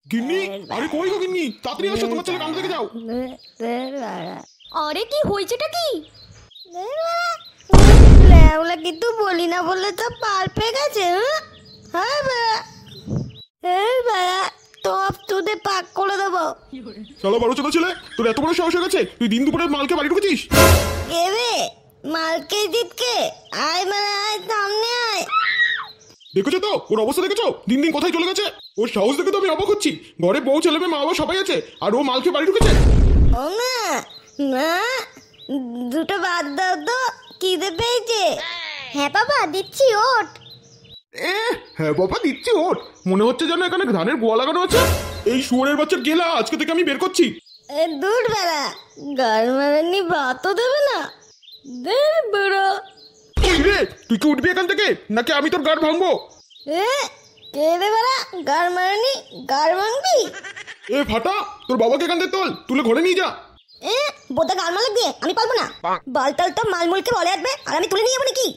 গিন্নি, আরে কই গো গিন্নি, তাড়াতাড়ি আসো, তোমার ছেলে কান থেকে যাও। আরে কি হয়েছেটা কি? লেওলা কিন্তু বলি না বললে তো পার পেয়ে গেছে। হ্যাঁ বাবা, টপ তুদে পাক করে দেবো। শালা বড় ছোট ছেলে, তোর এত বড় সাহস হয়ে গেছে, তুই দিন দুপুরে মালকে বাড়ি ঢুকেছিস? কে রে? মালকে জিতকে আয়, মানে আয়, সামনে আয়। দেখেছো তো ওর অবস্থা, দেখেছো দিন দিন কোথায় চলে গেছে? ওর সাহস দেখে তো আমি অবাক হচ্ছি। ঘরে বউ ছেলে মেয়ে মা বাবা সবাই আছে, আর ও মালকে বাড়ি ঢুকেছে। ও না না, দুটো বাদ দাও তো, খিদে পেয়েছে। হ্যাঁ বাবা দিচ্ছি, ওঠ। হ্যাঁ বাবা দিচ্ছি ওর। মনে হচ্ছে যেন এখানে ধানের গোয়া লাগানো আছে। এই শুয়োরের বাচ্চার গেলা আজকে থেকে আমি বের করছি। দূর বেলা, গার মারানি ভাতও দেবে না। দের বুড়ো। রে, তুই কি উঠবি এখান থেকে, নাকি আমি তোর গাড় ভাঙবো? কে রে বেলা, গার মারানি, গার ভাঙবি? ফাটা, তোর বাবাকে এখান থেকে তোল, তুলে ঘরে নিয়ে যা। বোধা গার মাল লাগবে, আমি পারবো না। বালতাল তো মালমুলকে বলে আসবে, আর আমি তুলে নিয়ে যাবো নাকি?